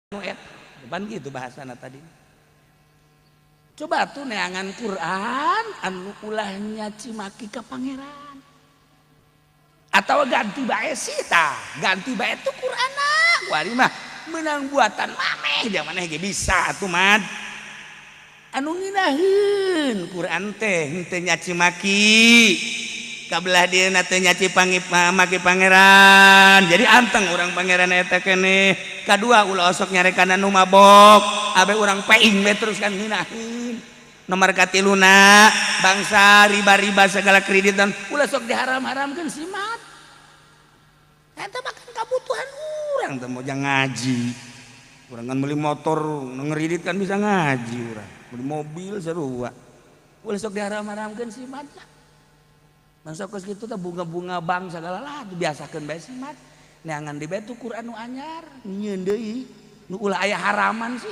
depan gitu bahasana tadi. Coba tuh neangan Quran anu ulahnya cimaki ke pangeran. Atau ganti bae sih tah, ganti bae tuh Qur'ana. Kuari mah menang buatan mameh zaman ge bisa atuh mad. Anu nginaheun Quran teh henteu nyaci maki. Kabelah dieuna teh nyaci maki pangeran. Jadi anteng urang pangeran eta keneh. Kadua ulah osok nyarekan anu mabok, abe urang peing we terus kan nginaheun. Nomor katiluna bangsa riba-riba segala kredit dan ulah sok diharam-haramkeun si mat. Eta mah kan kabutuhan urang teh mau jang ngaji. Urang kan beli motor ngeridit kan bisa ngaji urang. Beli mobil sarua. Ulah sok diharam-haramkeun si mat lah. Mangsa kos kitu teh bunga-bunga bank segala lah dibiasakeun bae si mat. Neangan di bae tuh Quran nu anyar, nyieun deui. Nu ulah aya haraman sih.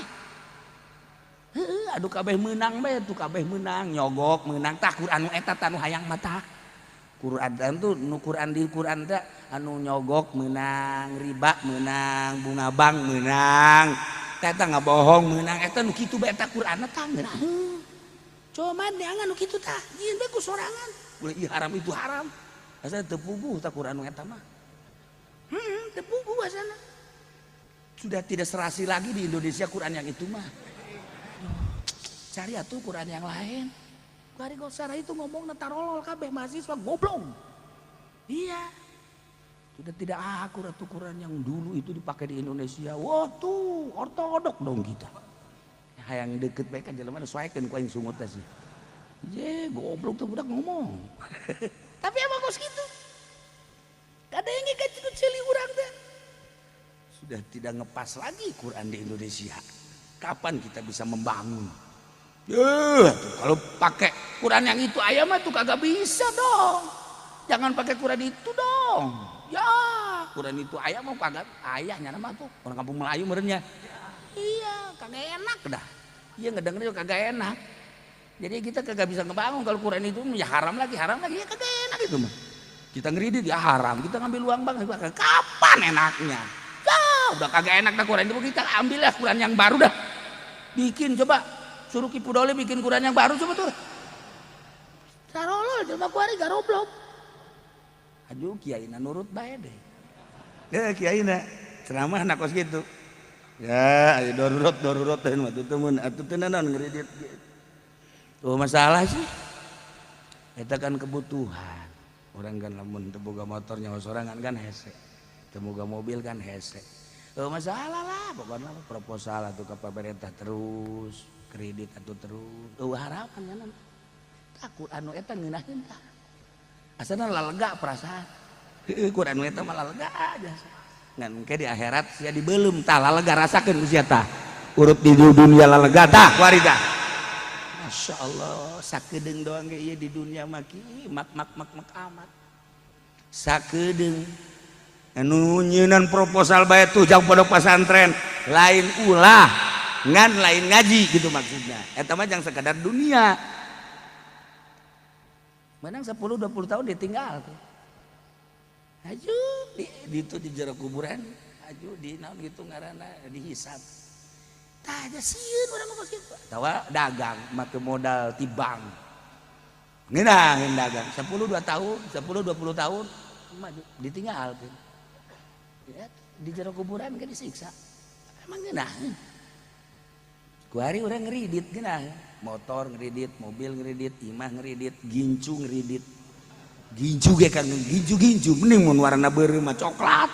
Heeh, aduh kabeh meunang bae tuh kabeh meunang, nyogok meunang tah Quran nu eta tah nu hayang mata. Quran tuh nu Quran di Quran teh anu nyogok meunang, riba meunang, bunga bank meunang. Tah eta ngabohong meunang eta nu kitu bae tah Quran tah meunang. Coba neangan nu kitu tah, nyieun bae ku sorangan. Ulah ieu haram itu haram. Asa teu puguh tah Quran nu eta mah. Teu puguh asana. Sudah tidak serasi lagi di Indonesia Quran yang itu mah. Cari atuh Quran yang lain. Kari Gosara itu ngomong tarolol kabeh mahasiswa goblok. Iya. Sudah tidak akurat tuh Quran yang dulu itu dipakai di Indonesia. Wah tuh ortodok dong kita. Hayang deket bae kan jelema sesuaikeun ku aing sungut teh sih. Je goblok tuh budak ngomong. Tapi emang kos gitu. Kada yang ngikut-cili urang teh. Sudah tidak ngepas lagi Quran di Indonesia. Kapan kita bisa membangun? Ya, kalau pakai Quran yang itu ayam mah tuh kagak bisa dong. Jangan pakai Quran itu dong. Ya, Quran itu ayam mah kagak ayahnya nama tuh. Orang kampung Melayu merenya. Iya, kagak enak dah. Iya ngedengerin kagak enak. Jadi kita kagak bisa ngebangun kalau Quran itu ya haram lagi ya kagak enak itu mah. Kita ngeridit ya haram, kita ngambil uang bank kapan enaknya? Ya, udah kagak enak dah Quran itu kita ambil lah Quran yang baru dah. Bikin coba. Suruh Kipu Dole bikin Quran yang baru coba tuh. Sarolol coba kuari garoblok. Aduh kiaina nurut bae deh. Ya kiaina ceramah anak kos gitu. Ya ayo darurat teh mah tuh temen atuh teu naon ngeureudit. Tuh masalah sih. Eta kan kebutuhan. Orang kan lamun teu boga motor nyawa sorangan kan hese. Teu boga mobil kan hese. Tuh masalah lah pokoknya proposal atuh ka pemerintah terus. Kredit atau terus harapan kan takut anu eta ngeunaheun tah asana lalega perasaan Quran eta mah lalega aja ngan ke di akhirat sia dibeulem tah lalega rasakeun ku sia tah urut di dunia lalega tah kuari tah masyaallah sakedeung doang ge ieu di dunia mah ki mak amat sakedeung anu nyeunan proposal bae tuh jang pondok pesantren lain ulah ngan lain ngaji gitu maksudnya eta mah jangan sekadar dunia menang 10-20 tahun ditinggal tuh aju di itu di jero kuburan aju di naon gitu ngaranna dihisab tah aja sieun urang ngomong kitu tawa dagang make modal ti bank ngeunang dagang 10-20 tahun maju ditinggal tuh ya di jero kuburan kan disiksa emang ngeunang kuari orang ngeridit gina motor ngeridit mobil ngeridit imah ngeridit gincu ngeridit gincu ge kan gincu mending mun warna beureu mah coklat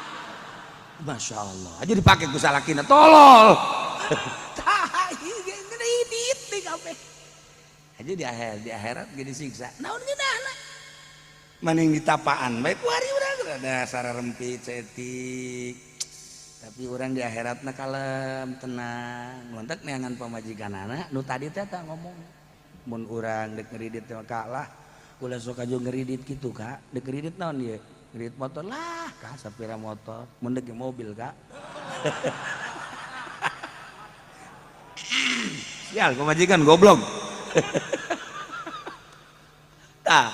Masya Allah aja dipake ku salakina tolol tah ieu ge ngeridit di kabeh aja di akhirat ge disiksa naon geunahna maning ditapaan bae kuari urang rada sararempit cetik tapi orang di akhiratna kalem tenang ngontak neangan pamajikanana nu tadi teh ngomong mun urang dek ngeridit teh kalah ulah sok aja ngeridit kitu Kak dek ngeridit naon ieu ngeridit motor lah Kak sapira motor mun dek mobil Kak sial pamajikan goblok tah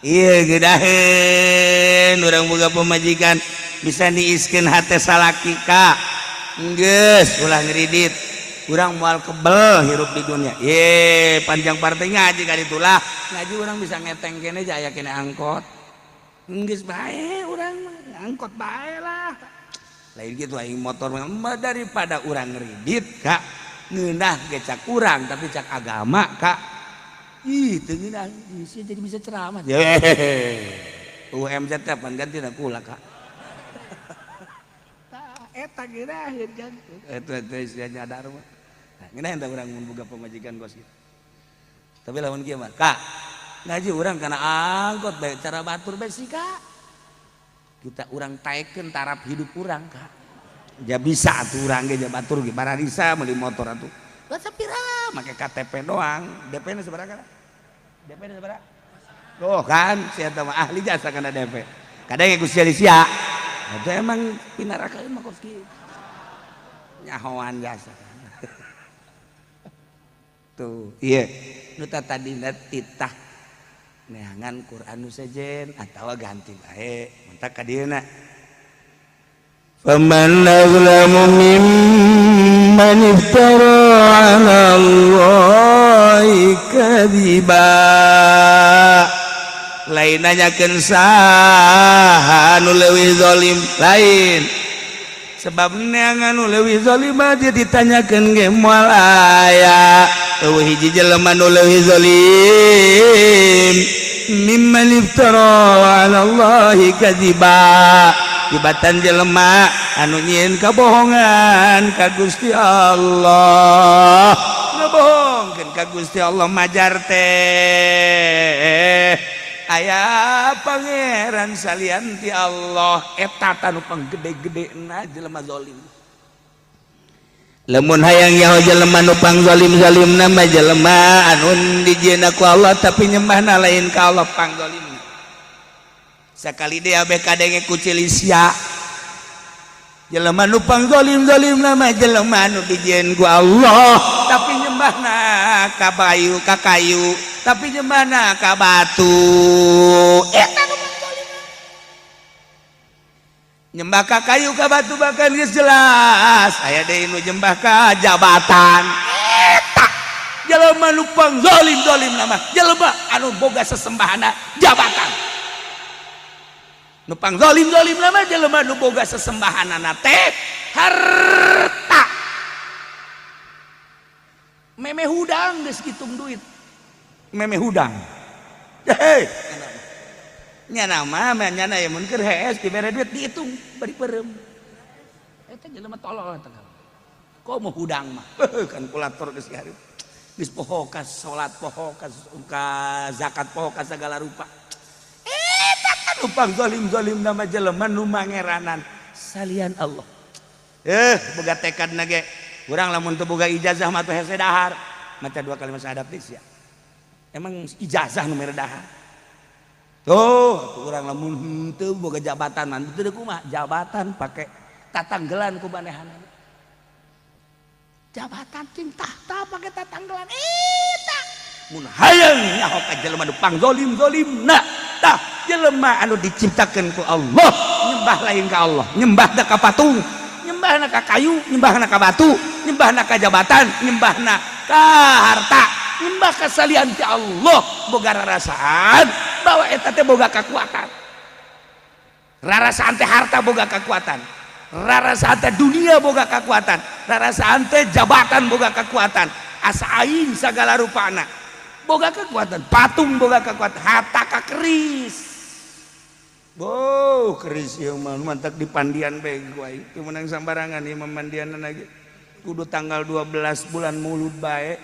ieu geudaheun urang boga pamajikan bisa niiskeun hate salaki Kak geus ulah ngeridit urang moal kebel hirup di dunia ye panjang partai ngaji kali itulah ngaji urang bisa ngeteng kene jaya kene angkot geus bae urang angkot bae lah lain gitu aing motor mah daripada urang ngeridit kak ngeunah ge cak urang tapi cak agama kak ih teu ngeunah jadi bisa ceramah UMZ pan gantina kula kak eta geura kan eta istilahnya nyadar mah nah ngeunah entah urang mun boga pamajikan kos kitu tapi lamun kieu mah kak ngaji urang kana angkot bae cara batur bae sih kak kita urang taekeun taraf hidup urang kak ja bisa atuh urang ge ja batur ge bararisa meuli motor atuh lah sapira make KTP doang DP-na sabaraha DP-na sabaraha oh kan si eta mah ahli jasa kana DP kadang ge Gusti Alisia itu emang pinarakaeun mah kos kieu nyahoan jasa tuh iya nu tadina titah neangan Quran nu sejen atawa ganti bae mentak ka dieuna faman azlamu mimman iftara 'ala Allahi kadziba lain nanyakeun saha nu leuwih zalim lain sebab neangan nu leuwih zalim dia ditanyakeun ge moal aya eueuh hiji jelema nu leuwih zalim mimman iftara 'ala Allahi kadziba tibatan jelema anu nyieun kabohongan ka Gusti Allah ngabohongkeun ka Gusti Allah majar teh aya pangeran salian ti Allah eta tanu panggede-gedena jelema zalim lamun hayang nyaho jelema nu pangzalim-zalimna mah jelema anu dijieunna ku Allah tapi nyembahna lain ka Allah pangzalimna sakali dia abe kadenge kucil sia jelema nu pangzalim-zalimna mah jelema anu dijieun ku Allah tapi nyembahna ka bayu ka kayu tapi nyembahna ka batu eta nu pangzalim nyembah ka kayu ka batu bahkan geus jelas aya deui nu nyembah ka jabatan eta jelema nu pangzalim-zalimna mah jelema anu boga sesembahana jabatan nu pangzalim-zalimna mah jelema nu boga sesembahanana teh harta meme hudang geus kitung duit meme hudang hei nyana mah nyana ya mun keur hees dibere duit dihitung bari peureum eta jelema tolol eta komo hudang mah kan kulator geus hareup geus poho ka salat poho ka zakat poho ka sagala rupa eta kan nu pangzalim-zalim nama jelema nu mangeranan salian Allah boga tekadna ge urang lamun teu boga ijazah mah teh hese dahar maca 2 kalimat syahadat geus ya emang ijazah nu mere dahar tuh urang lamun teu boga jabatan mah teu kumaha jabatan pake tatanggelan ku manehanana jabatan ting tahta pake tatanggelan eta mun hayang nyaho ka jelema nu pangzalim-zalimna tah jelema anu diciptakeun ku Allah nyembah lain ka Allah nyembahna ka patung nyembahna ka kayu nyembahna ka batu nyembahna ka jabatan nyembahna ka harta nyembah ka salian ti Allah boga rarasaan bahwa eta teh boga kekuatan rarasaan teh harta boga kekuatan rarasaan teh dunia boga kekuatan rarasaan teh jabatan boga kekuatan asa aing sagala rupana boga kekuatan patung boga kekuatan harta ka keris wow keris ieu mah mantak dipandian bae ku aing teu meunang sambarangan ieu memandianna ge kudu tanggal 12 bulan Mulud bae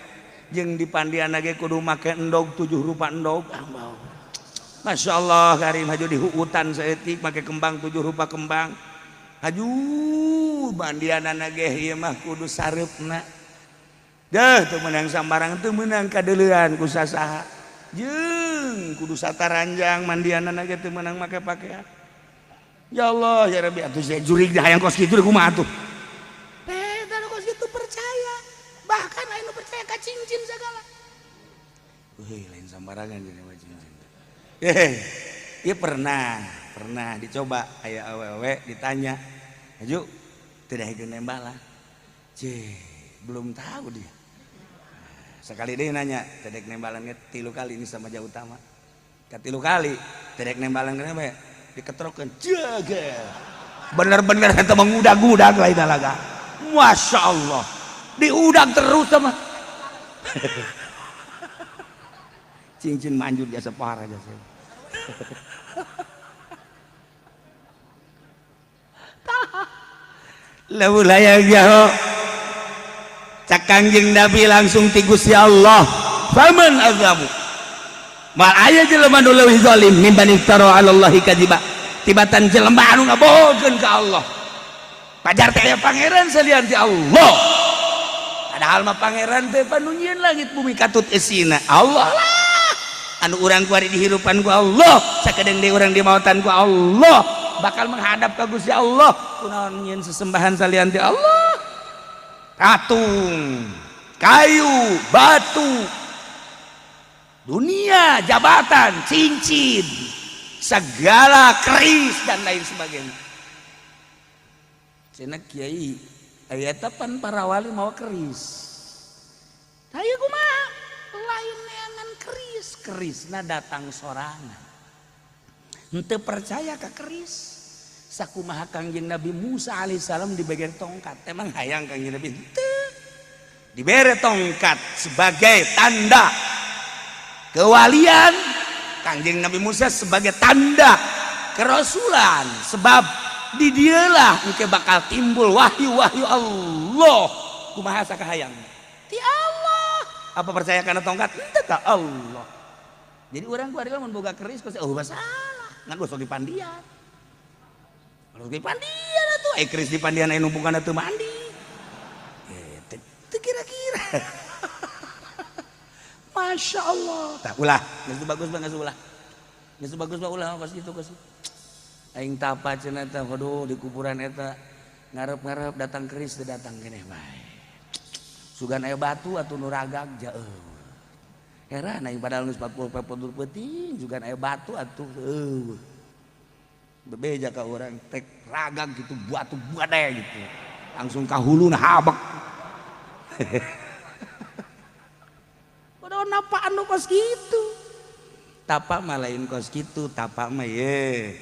jeung dipandianna ge kudu make endog 7 rupa endog Masya Allah karim haju di hutan saeutik make kembang 7 rupa kembang haju bandianana ge ieu mah kudu sareupna deuh teu meunang sambarangan teu meunang kadeuleuan ku sasaha jeung kudu sataranjang mandianana ge teu meunang make pakaian ya Allah ya Rabbi atuh saya jurig dah hayang kos kitu kumaha atuh teh da kos kitu percaya bahkan anu percaya ka cincin sagala weh lain sambarangan jadi cincin iya pernah dicoba aya awewe ditanya aju tidak ikut nembalan. Belum tahu dia. Sekali dia nanya, tedek nembalan 3 kali ini sama jauh utama. 3 kali, tedek nembalan kenapa ya? Diketrokan, jaga. Bener-bener kita mengudag-udag lah itu laga. Masya Allah, diudag terus sama. Cincin manjur jasa parah jasa. Lawulayang jaho cak Kangjeng Nabi langsung ti Gusti Allah faman azamu mal aya jelema nu leuwih zalim mimman iftara 'ala Allahi kadziba tibatan jelema anu ngabohkeun ka Allah pajar teh aya pangeran salian ti Allah padahal mah pangeran teh panunjieun langit bumi katut esina Allah lah anu urang kuari dihirupan ku Allah sakedeung deui urang dimaotan ku Allah bakal menghadap ke Gusti Allah kunaon nyieun sesembahan salian ti Allah patung kayu batu dunia jabatan cincin segala keris dan lain sebagainya cenah kiai aya tapan para wali mau keris hayu kumaha lain neangan kerisna datang sorangan henteu percaya ka keris sakumaha Kangjeng Nabi Musa alaihissalam diberi tongkat emang hayang Kangjeng Nabi henteu diberi tongkat sebagai tanda kewalian Kangjeng Nabi Musa sebagai tanda kerasulan sebab di dialah engke bakal timbul wahyu-wahyu Allah kumaha sakahayang ti Allah apa percaya karena tongkat henteu ka Allah jadi urang kuari lamun boga keris kos masalah ngan gosok di pandian kalau di pandian atuh keris di pandian aya numpukan teu mandi teu kira-kira Masya Allah tak ulah geus bagus banget ulah geus bagus mah ulah kos kitu kos aing tapa cenah teh waduh di kuburan eta ngarep-ngarep datang keris teu datang keneh bae sugan aya batu atuh nu ragag jaeuh heran aing padahal geus 40 penting juga aya batu atuh bebeja ka orang tek ragag gitu batu buade gitu langsung ka huluna habak padahal napa anu kos gitu tapak mah lain kos gitu tapak mah ye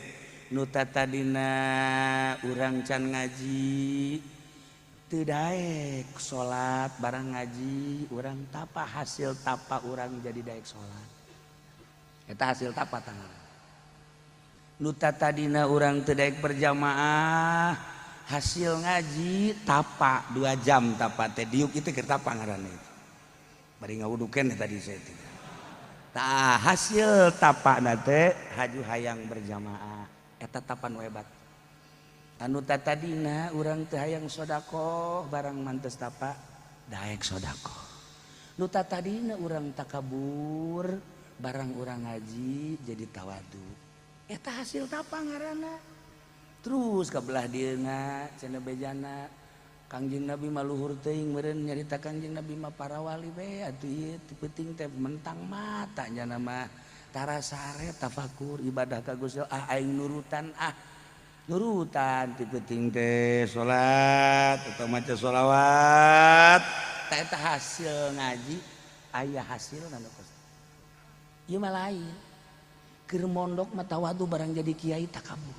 nu tadina urang can ngaji teu daek salat barang ngaji urang tapa hasil tapa urang jadi daek salat eta hasil tapa tanggal nu tadina urang teu daek berjamaah hasil ngaji tapa 2 jam tapa teh diuk itu keur tapa ngaranna bari ngawudukeun tadi saya teh tah hasil tapa na teh haju hayang berjamaah eta tapa nu hebat anu tadina urang teu hayang sedekah barang mantes tapa daek sedekah nu tadina urang takabur barang urang ngaji jadi tawadu eta hasil tapa ngaranna terus kabelah dieuna cenah bejana Kangjeng Nabi maluhur teuing meureun nyarita Kangjeng Nabi mah para wali we atuh ieu teu penting teh mentang mata nya mah tara sare tafakur ibadah ka Gusti aing nurutan nurutan teu penting teh salat atau maca sholawat tah eta hasil ngaji aya hasilna nu kos ieu mah lain keur mondok mah tawadu barang jadi kiai takabur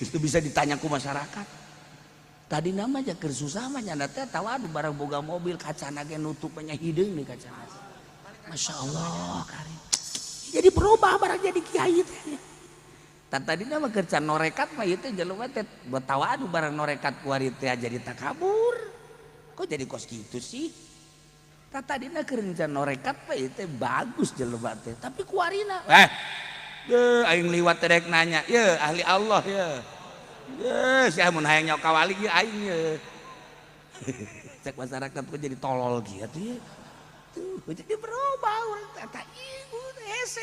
itu bisa ditanya ku masyarakat tadi nama aja keur susah mah nya teh tawadu barang boga mobil kacana ge nutupnya hideung nih kacana Masya Allah karim jadi berubah barang jadi kiai teh tadi nama keur can norekat mah ieu teh jelema teh buat tawadu barang norekat kuari teh jadi takabur kok jadi kos gitu sih tadina keur can norekat mah ieu teh bagus jelema teh tapi kuarina aing liwat terek nanya ye ahli Allah ye sia mun hayang nyawa kawali ge aing ye cek masyarakat kok jadi tolol kieu ye tuh jadi berubah urang tata ieu hese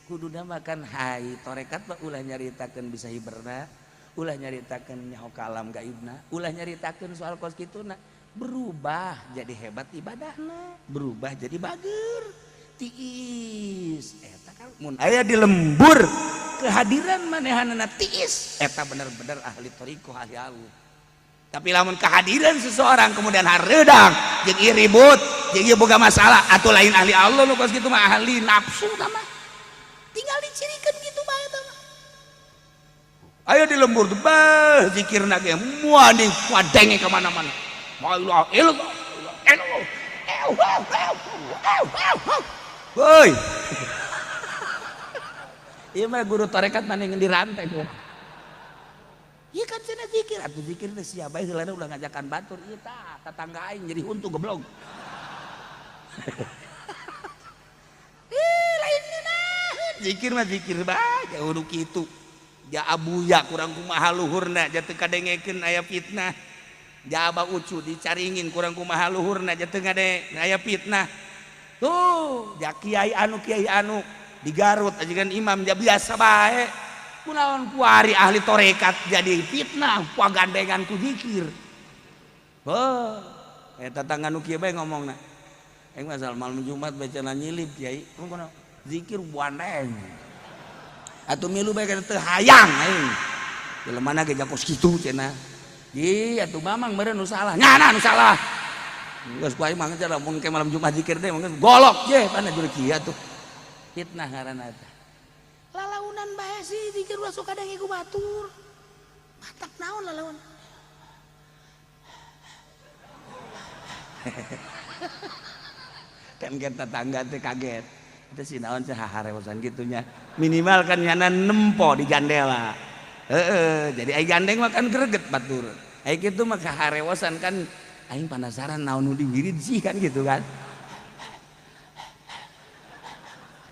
kuduna makan hai torekat mah ulah nyaritakeun bisa hiberna ulah nyaritakeun nyaho ka alam gaibna ulah nyaritakeun soal kos kituna berubah jadi hebat ibadahna berubah jadi bager tiis eta kan mun aya di lembur kehadiran manehanana tiis eta bener-bener ahli toriko ahli Allah. Tapi lamun kehadiran seseorang kemudian hareudang jeung ieu ribut jeung ieu boga masalah atuh lain ahli Allah nu kos kitu mah ahli nafsu tah mah tinggal dicirikeun kitu bae tah mah. Ayo di lembur teh bah zikirna ge moal di wadenge ka mana-mana. La ilaha illallah. Woi. Ieu mah guru tarekat maneh di rantai tuh. Iya kan cenah zikir, atuh zikir teh sia bae heulana ulah ngajakan batur ieu tah tetangga aing jadi huntu goblok. Lain naon zikir mah zikir bae kudu kitu. Ja abuya kurang kumaha luhurna ja teu kadengekeun aya fitnah. Ja aba ucu dicaringin kurang kumaha luhurna ja teu ngade aya fitnah. Tuh, ja kiai anu di Garut ajigan imam ja biasa bae. Kunaon kuari ahli torekat jadi fitnah pagandengan ku zikir. Beuh, eta tangga nu kieu bae ngomongna. Aing mah asal malam Jumat bacana nyilip kiai, kunaon zikir buandeng. Atuh milu bae kana teu hayang aing. Jelemana ge jakos kitu cenah. Ih atuh mamang meureun nu salah. Nyana nu salah. Geus ku aing mah cenah mun ke malam Jumat zikir teh mah golok je pana juru kieu atuh. Fitnah ngaranna teh. Lalaunan bae sih zikir ulah sok kadange ku batur. Matak naon lalaun. Kan kita tetangga teh kaget. Itu si naon teh haharewosan gitunya. Minimal kan nyana nempo di jandela. Jadi ai gandeng mah kan greget batur. Ai kitu mah haharewosan kan aing penasaran naon nu diwirid sih kan gitu kan.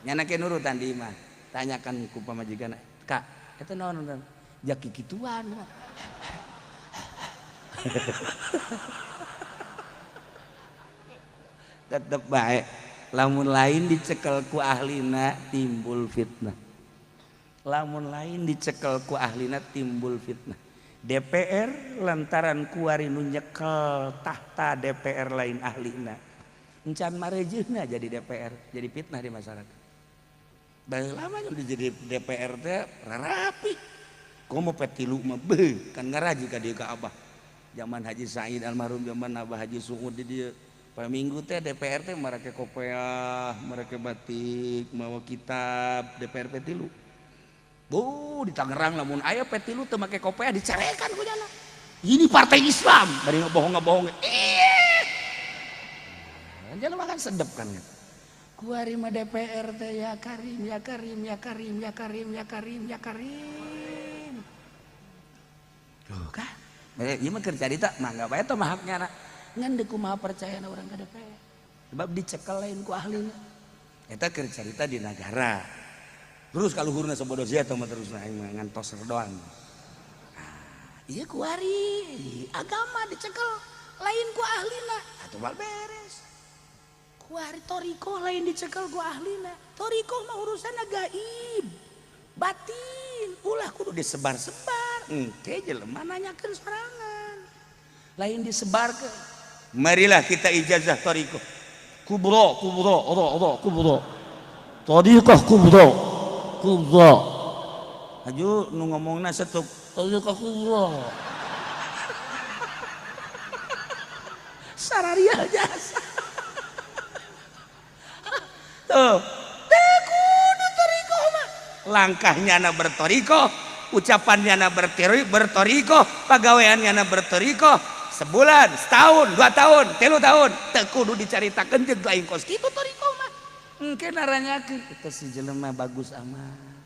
Nyana ke nurutan di imah. Tanyakan ku pamajikan, Kak, eta naon jaki kituan. Tetep bae, lamun lain dicekel ku ahlina timbul fitnah. Lamun lain dicekel ku ahlina timbul fitnah. DPR lantaran kuari nu nyekel tahta DPR lain ahlina. Encan marejeuna jadi DPR, jadi fitnah di masyarakat. Bae lama udah jadi DPR teh rapi. Komo petilu mah beuh kan ngaraji ka dieu ka Abah. Zaman Haji Said almarhum zaman Abah Haji Suud di dieu. Paminggu teh DPR teh marake kopiah, marake batik, mawa kitab DPR petilu. Bu di Tangerang lamun aya petilu teu make kopiah dicerekan ku nya. Ini partai Islam, bari ngebohong-ngebohong. Jangan makan sedep kan gitu. Kuari mah DPR teh ya Karim ya Karim ya Karim ya Karim ya Karim ya Karim. Tuh kan. Ieu mah keur carita mangga bae teh mah haknya ngan deuk kumaha percayana urang ka DPR. Sebab dicekel lain ku ahlina. Eta keur carita di negara. Terus kaluhurna sabodo sia teh mah terus aing mah ngantos doang. Nah, ieu kuari agama dicekel lain ku ahlina. Atuh bal beres. Kuari toriko lain dicekel ku ahlina. Toriko mah urusanna gaib, batin, ulah kudu disebar-sebar. Engke jelema nanyakeun sorangan. Lain disebarkeun. Marilah kita ijazah toriko. Kubro. Torikoh kubro. Aju nu ngomongna setuk. Torikoh kubro. Sarariah jasa. Tuh, kudu toriko mah. Langkahnya na bertoriko, ucapannya na bertoriko, pagaweannya na bertoriko. Sebulan, setahun, 2 tahun, 3 tahun, teu kudu dicaritakeun jeung lain kos kitu toriko mah. Engke naranyakeun eta si jelema bagus amat.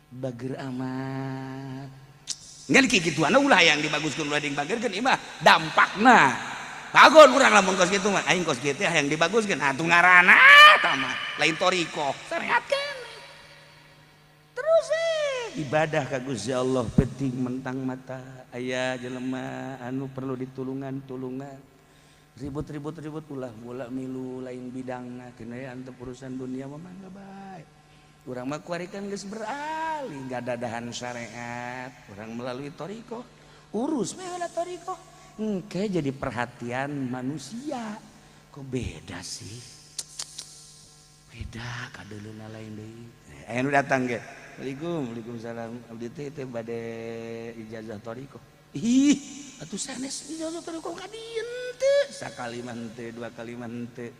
Bager amat. Ngan kikituana ulah yang dibaguskeun ulah dibagerkeun ieu mah dampakna. Bagon urang lamun kos kitu mah aing kos kitu hayang dibaguskeun atuh ngaranna tah mah lain toriko syariat keneh. Terus ibadah ka Gusti Allah penting mentang mata aya jelema anu perlu ditulungan ribut ulah bola milu lain bidangna keneh antep urusan dunia mah mangga bae. Urang mah kuarikeun geus beralih gadadahan syariat urang melalui toriko urus we heula toriko. Engke jadi perhatian manusia. Kok beda sih? Beda kadeuluna lain deui. Aya nu datang ge. Waalaikumsalam. Abdi teh bade ijazah thariqah. Ih, atuh sanes ijazah thariqah ka dieu teu. Sakali mah teu, dua kali mah teu.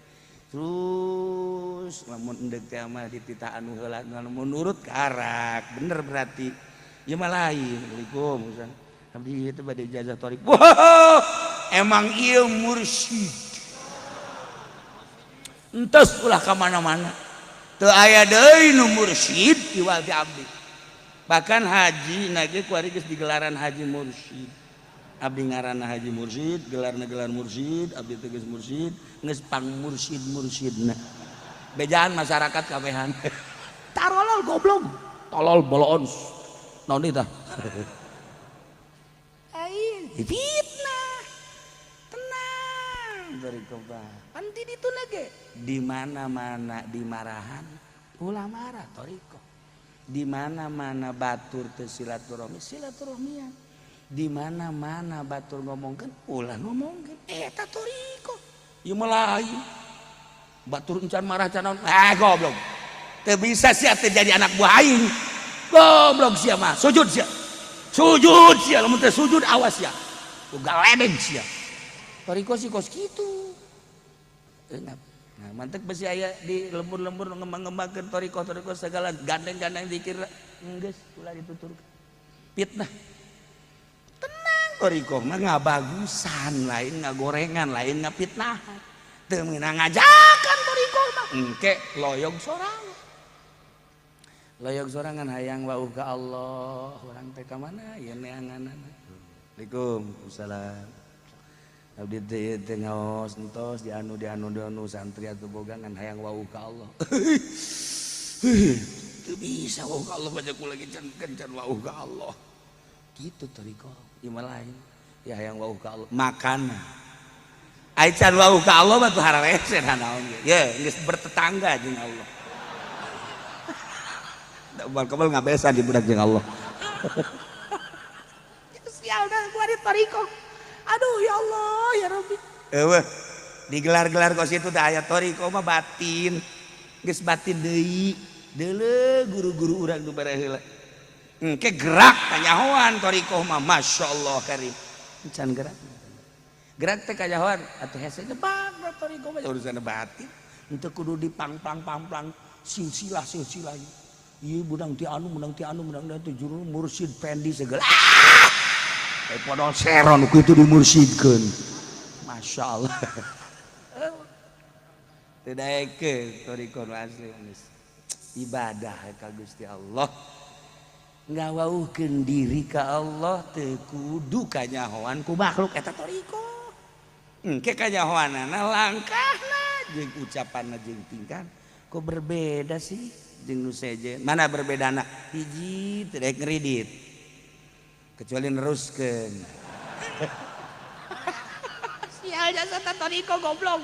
Terus lamun endeg teh mah dititah anu heula mun nurut karak. Bener berarti. Ya mah lain. Waalaikumsalam. Abdi teh bade ijazah thariqah. Wah, emang ieu mursyid. Entos ulah ka mana-mana. Teu aya deui nu mursyid iwal ti abdi. Bahkan haji nage kuari geus digelaran haji mursyid. Abdi ngaranna haji mursyid, gelarna gelar mursyid, abdi teh geus mursyid, geus pangmursyid-mursyidna. Bejaan masyarakat kabehan. Tarolol goblok, tolol boloon. Naon ieu tah? Ai, fitnah. Tenang, dari kobah. Anti ditu nage. Di mana-mana dimarahan ulah marah thariqah. Di mana-mana batur teu silaturahmian. Di mana-mana batur ngomongkeun ulah ngomongkeun eta thariqah. Ieu mah lain. Batur encan marah can naon? Goblok. Teu bisa sia teh jadi anak buah aing. Goblok sia mah, sujud sia. Sujud sia, lamun teu sujud awas sia. Tu galedeg sia. Thariqah sih kos kitu. Nah, mantek besi aya di lembur-lembur ngembang-ngembangkeun thariqah segala gandeng-gandeng dikir geus ulah dituturkeun. Fitnah. Tenang thariqah mah ngabagusan lain ngagorengan lain ngafitnahan. Teu meunang ngajakan thariqah mah engke loyog sorangan. Loyog sorangan hayang wauh ka Allah, urang teh ka mana ieu neanganana. Waalaikumsalam. Abdi teh ngaos entos di anu santri atuh boga ngan hayang wauh ka Allah. Teu bisa wauh ka Allah baca kula lagi can wauh ka Allah. Kitu thariqah, ieu mah lain. Ya hayang wauh ka Allah, makan. Ai can wauh ka Allah mah tuh hararese naon ge. Ye, geus bertetangga jeung Allah. Da ubal-kabal ngabesa di budak jeung Allah. Sial dah kuari thariqah. Aduh ya Allah ya Rabbi. Digelar-gelar kos itu da aya thariqah mah batin. Geus batin deui. Deuleu guru-guru urang nu baraheula. Engke gerak kanyahoan thariqah mah masyaallah karim. Can gerak. Gerak teh kanyahoan atuh hese gebak thariqah mah urusan batin. Henteu kudu dipang-pang silsilah. Ieu budang ti anu teh juru mursyid pendi segala. Podol seron ku itu dimursyidkeun. Masyaallah. Teu daeke thariqah asli ibadah ka Gusti Allah. Ngawauhkeun diri ka Allah teu kudu kanyahoan ku makhluk eta thariqah. Engke kanyahoanana langkahna jeung ucapanna jeung tingkah kok berbeda sih jeung nu sejen. Mana berbedana? Hiji teu daek ngridit. Kecuali neruskeun. Sial jasa thariqah goblok.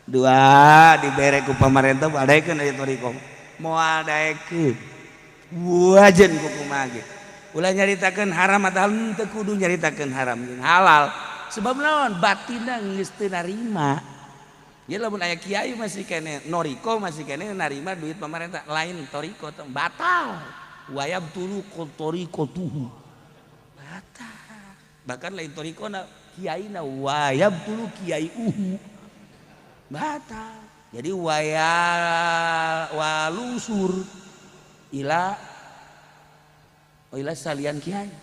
Dua dibere ku pamarentah badaekeun aya thariqah. Moal daekeun. Wajen ku kumaha ge. Ulah nyaritakeun haram atau teu kudu nyaritakeun haram jeung halal. Sebab naon? Batinna geus teu narima. Ya lamun aya kiai masih kene noriko masih kene narima duit pamarentah lain thariqah teh batal. Wayab tulu thariqah tuhu batal. Bahkan lain thariqahna kiaina wayab tulu kiai batal. Jadi walusur ila salian kiai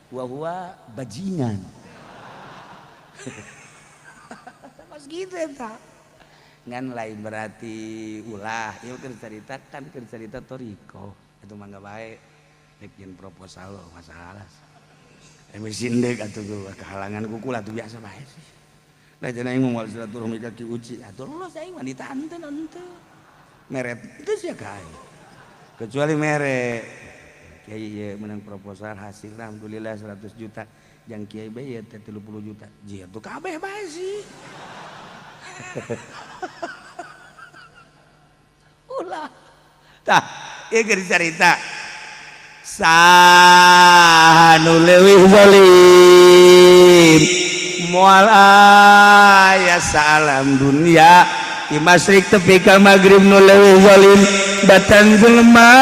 wa huwa bajingan. Mas gitu eta. Ngan lain berarti ulah ieu keur carita kan keur carita thariqah. Itu mangga baik bikin proposal lo masalah emisi ndek atuh kehalangan kukula tuh biasa bae sih da cenah aing moal silaturahmi ka Ki Uci atuh lo aing mah ditanten henteu meret teu sia kae kecuali mere kiai ieu menang proposal hasil alhamdulillah 100 juta jang kiai bae teh 30 juta jieu tuh kabeh bae sih ulah tah ieu keur cerita sanu leuwih zalim moal aya salam dunya di masyrik tepi ka magrib nu leuwih zalim batan jelema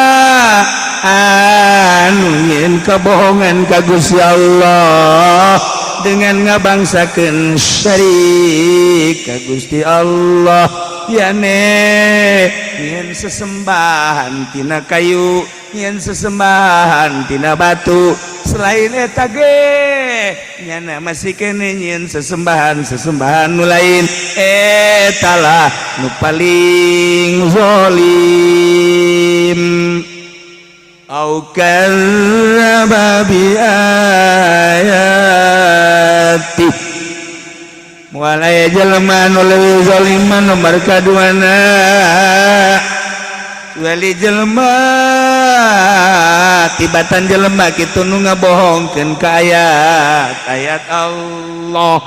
anu nyieun kebohongan ka Gusti Allah dengan ngabangsakeun syirik ka Gusti Allah ya nyieun sesembahan tina kayu nyieun sesembahan tina batu selain eta ge nyana masih kene nyieun sesembahan nu lain eta lah nu paling zalim au kadzdzaba bi ayati mulai jelema nu leuwih zaliman nomor kaduana wali jelema tibatan jelema kitu nu ngabohongkeun ka ayat Allah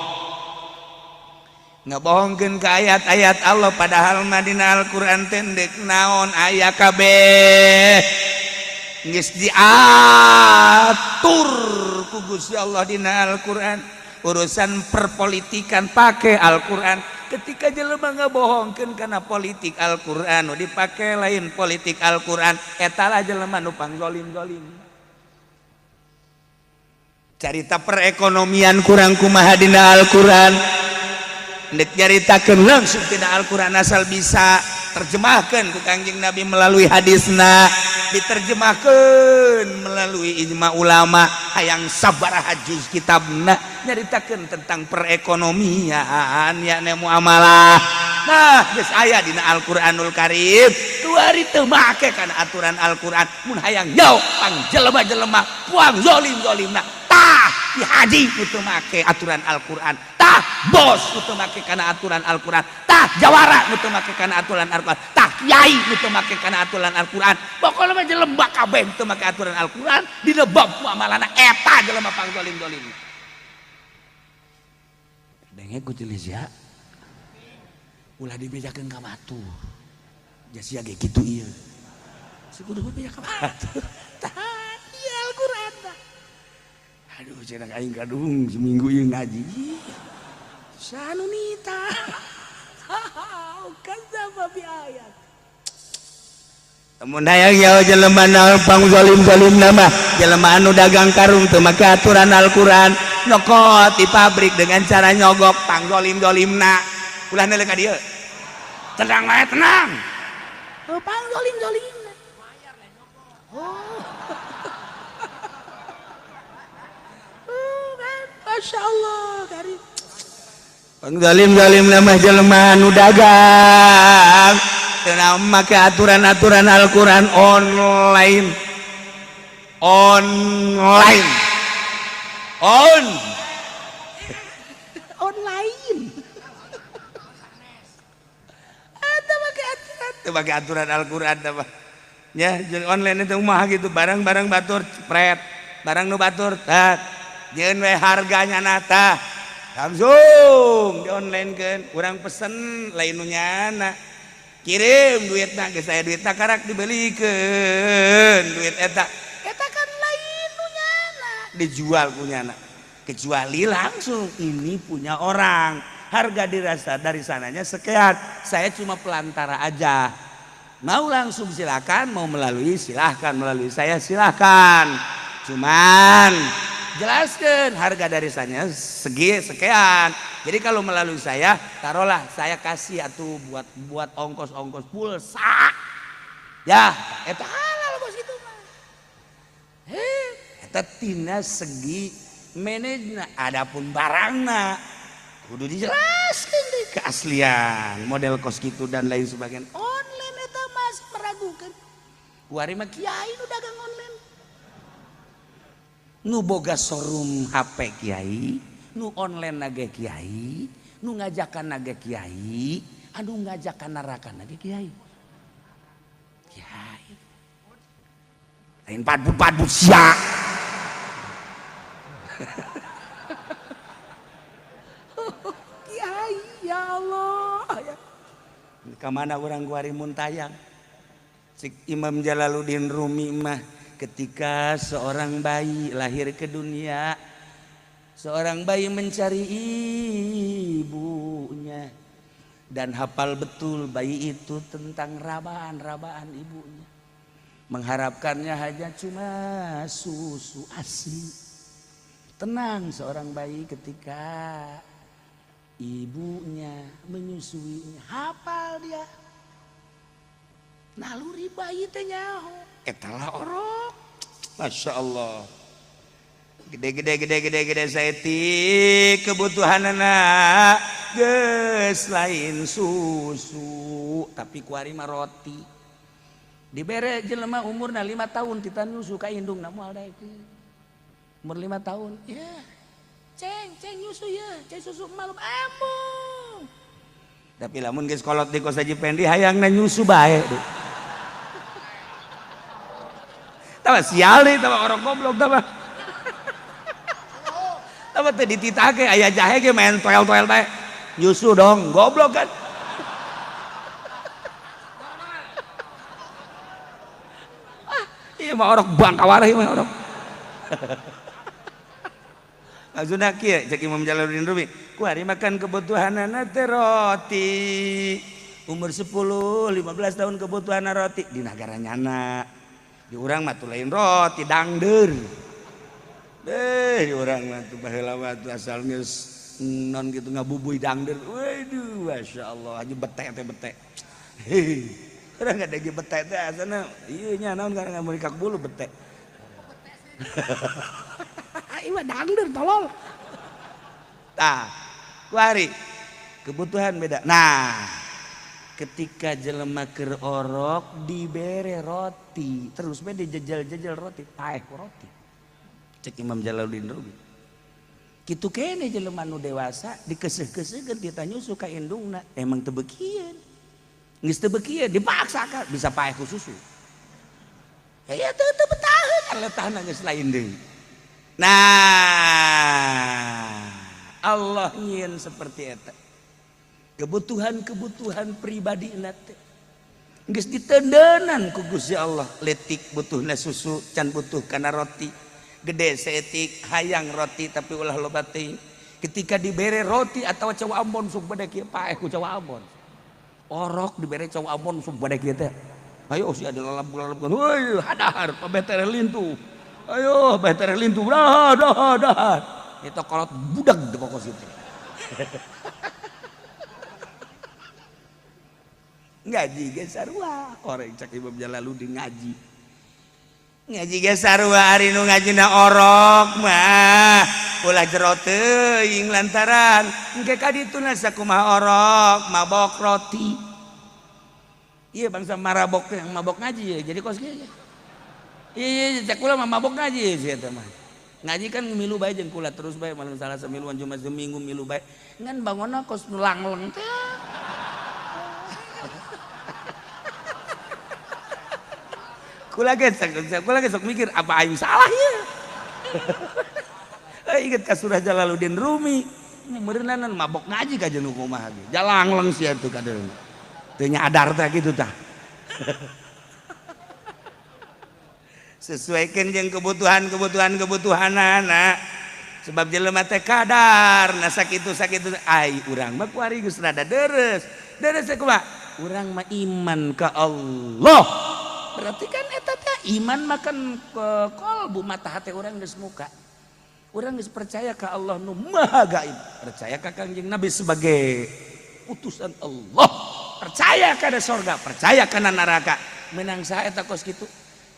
ngabohongkeun ka ayat Allah padahal mah dina Al-Qur'an tendek naon aya kabeh geus diatur ku Gusti Allah dina Al-Qur'an urusan perpolitikan pakai Al-Qur'an ketika jelema ngabohongkeun kana politik Al-Qur'an dipake lain politik Al-Qur'an eta lah jelema nu pangzolim-zolim carita perekonomian kurang kumaha dina Al-Qur'an ndek nyaritakeun langsung tina Al-Qur'an asal bisa terjemahkeun ku Kangjeng Nabi melalui hadisna diterjemahkeun melalui ijma ulama hayang sabaraha juz kitabna nyaritakeun tentang perekonomian yakni muamalah nah geus aya dina Al-Qur'anul Karim tuari teu make kana aturan Al-Qur'an mun hayang jauh pang jelema-jelema puang zolim-zolimna tah di haji kudu make aturan Al-Qur'an tah bos kudu make kana aturan Al-Qur'an tah jawara kudu make kana aturan Al-Qur'an tah kiai kudu make kana aturan Al-Qur'an pokona mah jelema kabeh kudu make aturan Al-Qur'an dina bab muamalana eta jelema pang zolim-zolim denge ku ya ulah dibejakeun ka batu sia ge kitu ieu kudu beja ka batu tah ieu Al-Qur'an aduh cenah aing kadung seminggu ieu ngaji sanu nita kadzdzaba bi ayat mun hayang nyaho jelema naon pang zalim-zalimna mah jelema anu dagang karung teu make aturan Al-Qur'an nyokot di pabrik dengan cara nyogok pang zalim-zalimna ulah neuleuh ka dieu tenang wae tenang pang zalim-zalimna Masya Allah Karim pang zalim-zalimna mah jelema anu dagang teu make aturan-aturan Al-Qur'an online online itu pakai aturan Al-Qur'an apa ya online itu mah gitu barang-barang batur pret barang nu batur tat jeung we harganya nata langsung di online kan urang pesen lain nu nyana kirim duitna geus aya duitna karak dibelikeun duit eta kan lain nu nyana dijual punyana kecuali langsung ini punya orang harga dirasa dari sananya sekian saya cuma pelantara aja mau langsung silakan mau melalui silahkan melalui saya silahkan cuman jelaskan harga dari sananya sekian jadi kalau melalui saya taruhlah saya kasih atuh buat ongkos pulsa ya eta halal bos itu mah eta tina segi manajemen adapun barangna kudu dijelaskan deh keaslian model kos gitu dan lain sebagainya online eta masih meragukan kuari mah kiai nu dagang online nu boga showroom HP kiai nu online nage kiai nu ngajakan nage kiai anu ngajakan narakan nage kiai lain padu sia kiai ya Allah kemana orang kuari muntayang si Imam Jalaluddin Rumi mah ketika seorang bayi lahir ke dunia seorang bayi mencari ibunya dan hafal betul bayi itu tentang rabaan-rabaan ibunya. Mengharapkannya hanya cuma susu ASI. Tenang seorang bayi ketika ibunya menyusuinya, hafal dia. Naluri bayi teh nyaho, etalah orok. Masya Allah. Gede saeti kebutuhan anak geus lain susu tapi kuari mah roti. Dibere jelema umurna 5 tahun tita nyusu ka indungna moal daekeun. Umur 5 tahun. Ya. Ceng nyusu ya, ceng susu malum amung. tapi lamun geus kolot di kos Haji Pendi hayangna nyusu bae. Tama sial deui tama orang goblok tama. Tama teh dititake aya jahe ge main toel-toel bae. Nyusu dong, goblok kan. Iya mah orok bangkawareh mah orok. Maksudna kieu cek Imam Jalaluddin Rumi, kuari makan kebutuhanana teh roti. Umur 10, 15 tahun kebutuhan roti di negara nyana. Di urang mah tuh lain roti dangdeur. Di urang mah tuh baheula mah tuh asal geus non gitu ngabubuy dangdeur. Waduh, Masya Allah, aja bete teh bete. Urang ada ge bete teh asana ieu nya naon karena mau dikak bulu bete. Ieu dangdeur tolol. Tah, kuari kebutuhan beda. Nah, ketika jelema keur orok dibere roti, terus bae dijejal-jejal roti, paeh ku roti. Cek Imam Jalaluddin Rumi. Kitu kene jelema nu dewasa dikeuseuh-keuseuhkeun tita nyusu ka indungna, emang teu beukian. Geus teu beukian dipaksakan bisa paeh ku susu. Ya teu betaheun letahna geus lain deui. Nah, Allah nyieun seperti eta. Kebutuhan-kebutuhan pribadi teh geus ditendeunan ku Gusti Allah. Letik butuhna susu, can butuh kana roti. Gede seetik hayang roti tapi ulah loba teuing. Ketika dibere roti atawa cawa Ambon sok bade kieu paeh ku cawa Ambon. Orok dibere cawa Ambon sok bade kieu teh. Ayo si ada lalap-lalap. Woi, hadahar pabetere lintu. Ayo betere lintu. Dah. Eta kolot budak di pokok situ. Ngaji ge sarua, orang cak Imam Jalaluddin ngaji. Ngaji ge sarua ari nu ngajina orok mah ulah jero teuing lantaran engke ka dituna sakumaha orok mabok roti. Iya bangsa marabok yang mabok ngaji ya jadi kos kieu. Iya cak kula mah mabok ngaji sih eta mah. Ngaji kan milu bae jeung kula terus bae malam Salasa miluan Jumat Minggu milu bae. Ngan bangonna kos nu langleng teh. Kula ge sok mikir apa aing salah ya. Ingat ka surah Jalaluddin Rumi. Ini meureunan mabok ngaji ka jeung kumaha ge. Jalangleng sia teu kadeung. Teu nyadar teh kitu tah. Sesuaikan jeung kebutuhanana. Sebab jelema teh kadar na sakitu ai urang mah kuari geus rada deres. Deres kumaha? Urang mah iman ka Allah. Berarti kan eta teh iman makan kolbu mata hati orang geus muka. Orang geus percaya ka Allah nu maha gaib, percaya ka Kangjeng Nabi sebagai utusan Allah, percaya kana surga, percaya kana neraka. Menang saha eta kos kitu.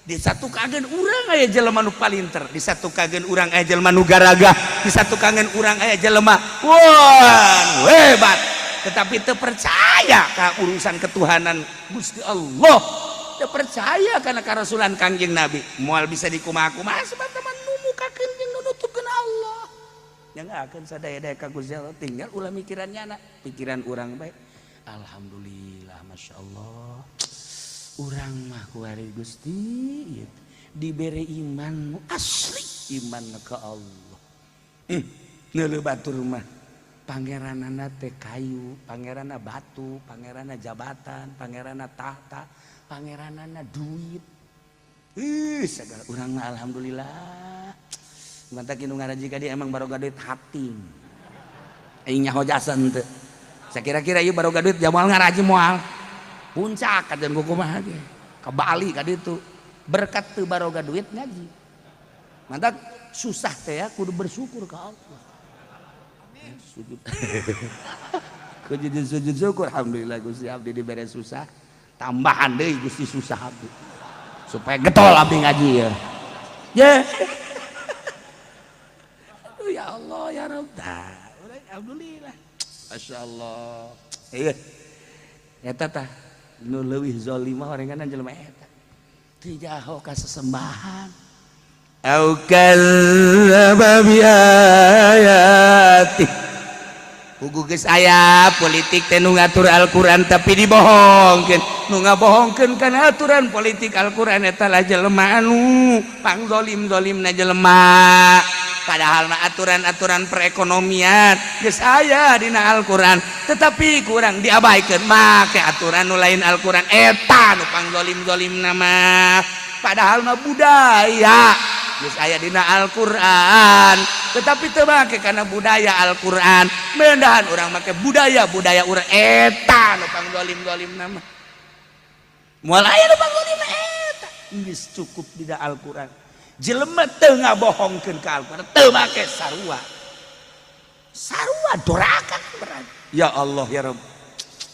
Disatukakeun urang aya jelema nu palinter, disatukakeun urang aya jelema nu garaga, disatukakeun urang aya jelema wah hebat, tetapi teu percaya ka urusan ketuhanan Gusti Allah. Teu percaya karena karasulan Kangjeng Nabi moal bisa dikumaha-kumaha sebab teman numukakeun jeung nutupkeun Allah. Yang akan sadaya-daya ka Gusti Allah tinggal ulah mikirannya anak pikiran urang bae. Alhamdulillah Masya Allah. Urang mah kuari Gusti dibere iman asli iman ka Allah. Neuleuh batur mah pangeranana teh kayu, pangeranna batu, pangeranna jabatan, pangeranna tahta, pangeranana duit. Segala urang mah alhamdulillah. Mantap kinu ngaraji ka dia emang baroga duit hating. Aing nyaho jasan teu. saya kira-kira ieu baroga duit jamal ngaraji moal puncak kajen kumaha ge ka Bali ka ditu berkat teu baroga duit ngaji mantap susah teh ya kudu bersyukur ka Allah sujud kudu sujud syukur alhamdulillah Gusti abdi dibere susah tambahan deui Gusti susah abdi supaya getol abdi ngaji ya ya Allah ya Rabb alhamdulillah Masya Allah eta tah nu leuwih zalimah orenganan jelema eta teu jaho ka sesembahan au kadzdzaba bi ayati puguh geus aya politik teh nu ngatur Al-Qur'an tapi dibohongkeun nu ngabohongkeun kana aturan politik Al-Qur'an eta lah jelema anu pangzolim-zolimna jelema padahal mah aturan-aturan perekonomian geus aya dina Al-Qur'an tetapi kurang diabaikeun make aturan nu lain Al-Qur'an eta nu pangzolim-zolimna mah padahal mah budaya geus aya dina Al-Qur'an tetapi teu make kana budaya Al-Qur'an mendahan urang make budaya urang eta nu pangzolim-zolimna mah moal aya nu pangzolimna eta geus cukup dina Al-Qur'an jelema teu ngabohongkeun ka Al-Qur'an teu make sarua dorakan berarti ya Allah ya Rabb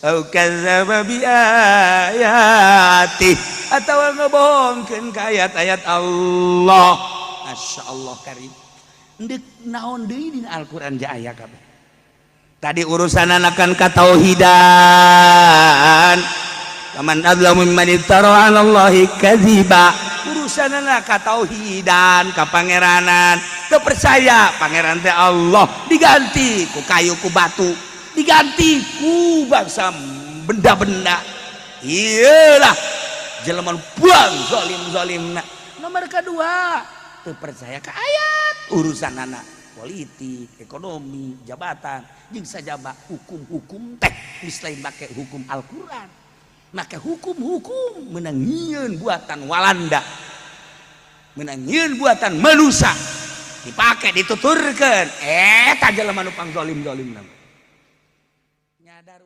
au kadzdzaba bi ayati atawa ngabohongkeun ka ayat-ayat Allah Masya Allah karim endek naon deui dina Al-Qur'an ja aya kabeh tadi urusanan akan katauhidan man adzlamu mimman iftara 'ala Allahi kadziba urusanana katauhidan kapangeranan teu percaya pangeran teh Allah diganti ku kayu ku batu diganti ku bangsa benda-benda iyalah jelema buang zalim-zalimna nomor kedua teu percaya ka ayat urusanana politik ekonomi jabatan jeung sajaba hukum-hukum teh geus lain make hukum Al-Qur'an make hukum-hukum meunang nyieun buatan Walanda meunang nyieun buatan manusia dipake dituturkeun eta jelema nu pangzolim-zolimna nyadar